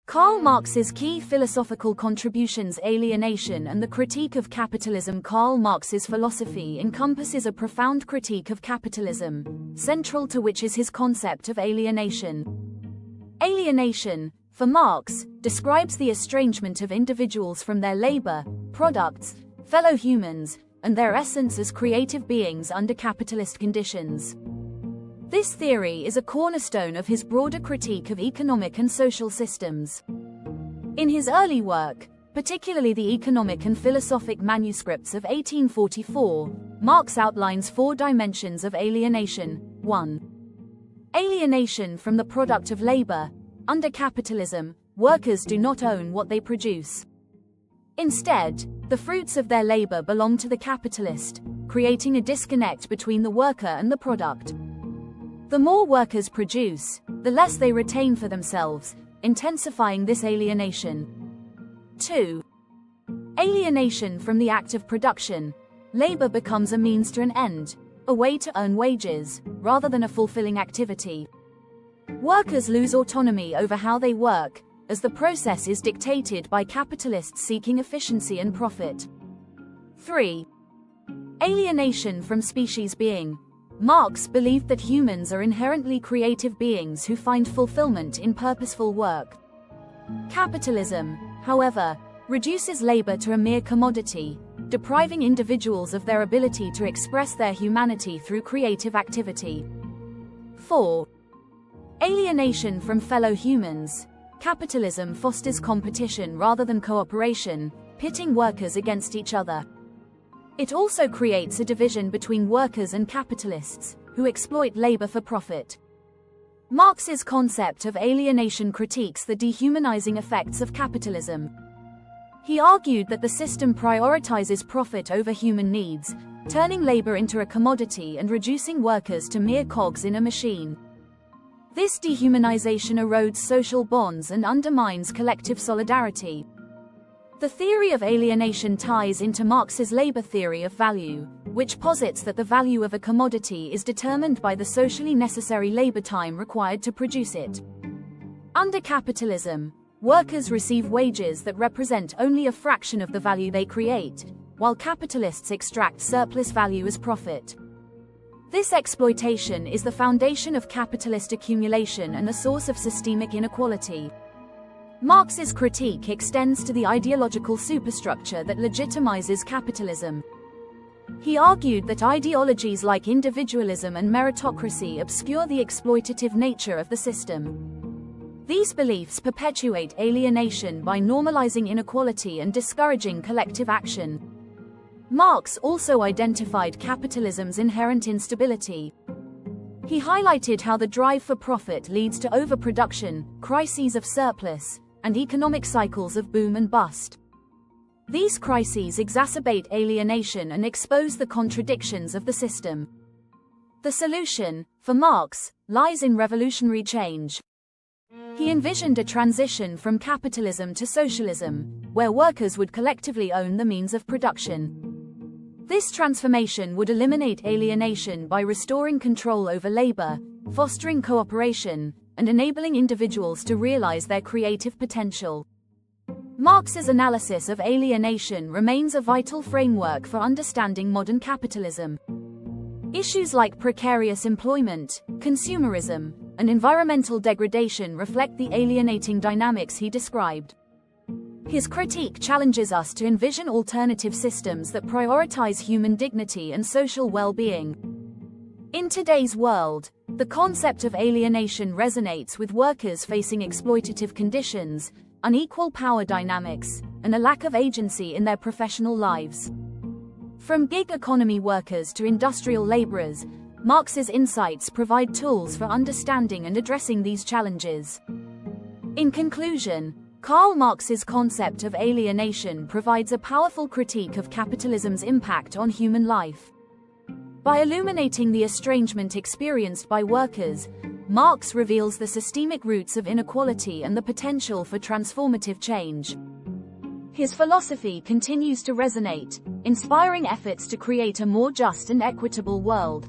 Karl Marx's key philosophical contributions: Alienation and the Critique of Capitalism. Karl Marx's philosophy encompasses a profound critique of capitalism, central to which is his concept of alienation. Alienation, for Marx, describes the estrangement of individuals from their labor, products, fellow humans, and their essence as creative beings under capitalist conditions. This theory is a cornerstone of his broader critique of economic and social systems. In his early work, particularly the economic and philosophic manuscripts of 1844, Marx outlines 4 dimensions of alienation. 1. Alienation from the product of labor. Under capitalism, workers do not own what they produce. Instead, the fruits of their labor belong to the capitalist, creating a disconnect between the worker and the product. The more workers produce, the less they retain for themselves, intensifying this alienation. 2. Alienation from the act of production. Labor becomes a means to an end, a way to earn wages, rather than a fulfilling activity. Workers lose autonomy over how they work, as the process is dictated by capitalists seeking efficiency and profit. 3. Alienation from species being. Marx believed that humans are inherently creative beings who find fulfillment in purposeful work. Capitalism, however, reduces labor to a mere commodity, depriving individuals of their ability to express their humanity through creative activity. 4. Alienation from fellow humans. Capitalism fosters competition rather than cooperation, pitting workers against each other. It also creates a division between workers and capitalists, who exploit labor for profit. Marx's concept of alienation critiques the dehumanizing effects of capitalism. He argued that the system prioritizes profit over human needs, turning labor into a commodity and reducing workers to mere cogs in a machine. This dehumanization erodes social bonds and undermines collective solidarity. The theory of alienation ties into Marx's labor theory of value, which posits that the value of a commodity is determined by the socially necessary labor time required to produce it. Under capitalism, workers receive wages that represent only a fraction of the value they create, while capitalists extract surplus value as profit. This exploitation is the foundation of capitalist accumulation and a source of systemic inequality. Marx's critique extends to the ideological superstructure that legitimizes capitalism. He argued that ideologies like individualism and meritocracy obscure the exploitative nature of the system. These beliefs perpetuate alienation by normalizing inequality and discouraging collective action. Marx also identified capitalism's inherent instability. He highlighted how the drive for profit leads to overproduction, crises of surplus, and economic cycles of boom and bust. These crises exacerbate alienation and expose the contradictions of the system. The solution, for Marx, lies in revolutionary change. He envisioned a transition from capitalism to socialism, where workers would collectively own the means of production. This transformation would eliminate alienation by restoring control over labor, fostering cooperation, and enabling individuals to realize their creative potential. Marx's analysis of alienation remains a vital framework for understanding modern capitalism. Issues like precarious employment, consumerism, and environmental degradation reflect the alienating dynamics he described. His critique challenges us to envision alternative systems that prioritize human dignity and social well-being. In today's world, the concept of alienation resonates with workers facing exploitative conditions, unequal power dynamics, and a lack of agency in their professional lives. From gig economy workers to industrial laborers, Marx's insights provide tools for understanding and addressing these challenges. In conclusion, Karl Marx's concept of alienation provides a powerful critique of capitalism's impact on human life. By illuminating the estrangement experienced by workers, Marx reveals the systemic roots of inequality and the potential for transformative change. His philosophy continues to resonate, inspiring efforts to create a more just and equitable world.